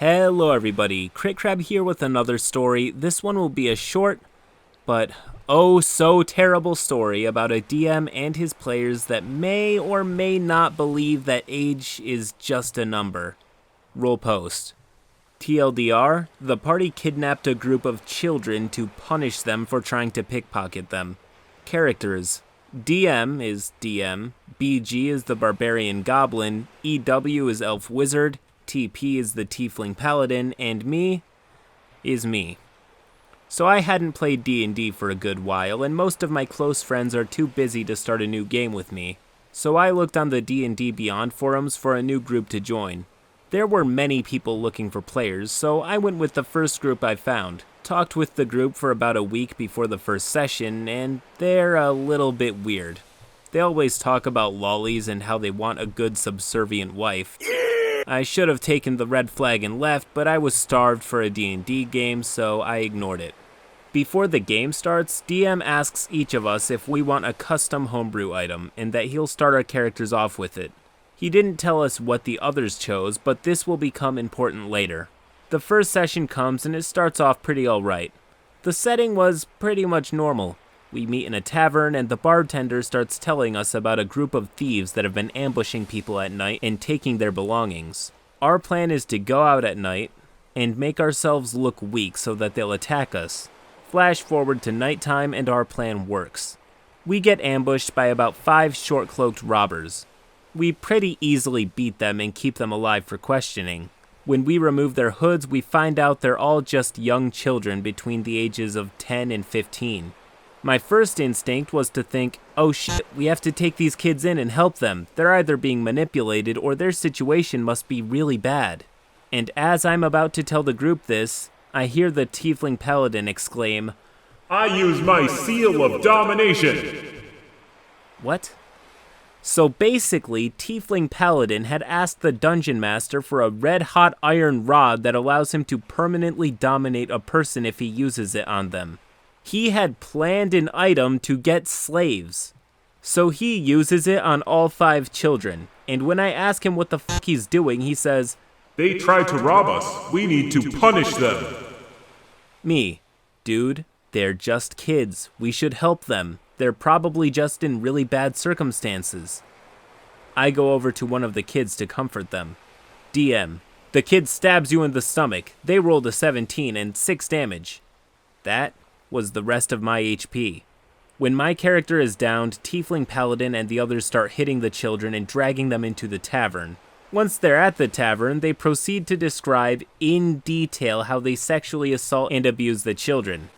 Hello everybody, CritCrab here with another story. This one will be a short, but oh so terrible story about a DM and his players that may or may not believe that age is just a number. Roll post. TLDR, the party kidnapped a group of children to punish them for trying to pickpocket them. Characters. DM is DM, BG is the Barbarian Goblin, EW is Elf Wizard, TP is the Tiefling Paladin, and me is me. So I hadn't played D&D for a good while, and most of my close friends are too busy to start a new game with me. So I looked on the D&D Beyond forums for a new group to join. There were many people looking for players, so I went with the first group I found. Talked with the group for about a week before the first session, and they're a little bit weird. They always talk about lollies and how they want a good subservient wife. I should have taken the red flag and left, but I was starved for a D&D game, so I ignored it. Before the game starts, DM asks each of us if we want a custom homebrew item, and that he'll start our characters off with it. He didn't tell us what the others chose, but this will become important later. The first session comes and it starts off pretty alright. The setting was pretty much normal. We meet in a tavern and the bartender starts telling us about a group of thieves that have been ambushing people at night and taking their belongings. Our plan is to go out at night and make ourselves look weak so that they'll attack us. Flash forward to nighttime and our plan works. We get ambushed by about 5 short-cloaked robbers. We pretty easily beat them and keep them alive for questioning. When we remove their hoods, we find out they're all just young children between the ages of 10 and 15. My first instinct was to think, oh shit, we have to take these kids in and help them. They're either being manipulated or their situation must be really bad. And as I'm about to tell the group this, I hear the Tiefling Paladin exclaim, I use my seal of domination! What? So basically, Tiefling Paladin had asked the Dungeon Master for a red-hot iron rod that allows him to permanently dominate a person if he uses it on them. He had planned an item to get slaves. So he uses it on all 5 children, and when I ask him what the fuck he's doing, he says, They tried to rob us. We need to punish them. Me, dude, they're just kids. We should help them. They're probably just in really bad circumstances. I go over to one of the kids to comfort them. DM, the kid stabs you in the stomach. They rolled a 17 and 6 damage. That was the rest of my HP. When my character is downed, Tiefling Paladin and the others start hitting the children and dragging them into the tavern. Once they're at the tavern, they proceed to describe in detail how they sexually assault and abuse the children.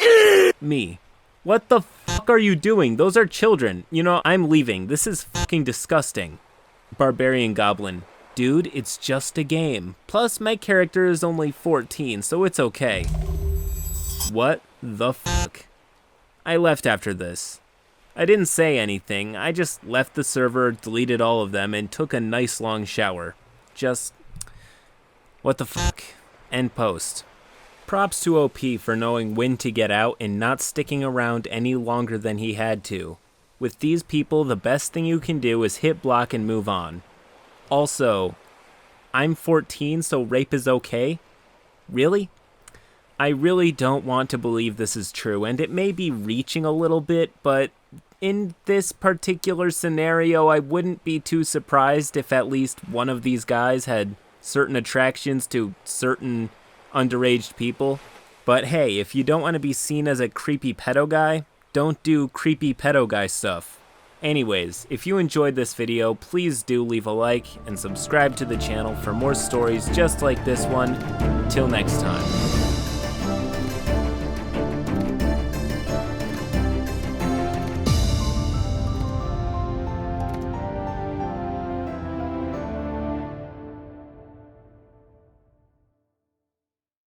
Me. What the fuck are you doing? Those are children. You know, I'm leaving. This is fucking disgusting. Barbarian Goblin. Dude, it's just a game. Plus, my character is only 14, so it's okay. What the fuck? I left after this. I didn't say anything. I just left the server, deleted all of them, and took a nice long shower. Just... what the fuck? End post. Props to OP for knowing when to get out and not sticking around any longer than he had to. With these people, the best thing you can do is hit block and move on. Also, I'm 14, so rape is okay? Really? I really don't want to believe this is true, and it may be reaching a little bit, but in this particular scenario, I wouldn't be too surprised if at least one of these guys had certain attractions to certain underage people. But hey, if you don't want to be seen as a creepy pedo guy, don't do creepy pedo guy stuff. Anyways, if you enjoyed this video, please do leave a like and subscribe to the channel for more stories just like this one. Till next time.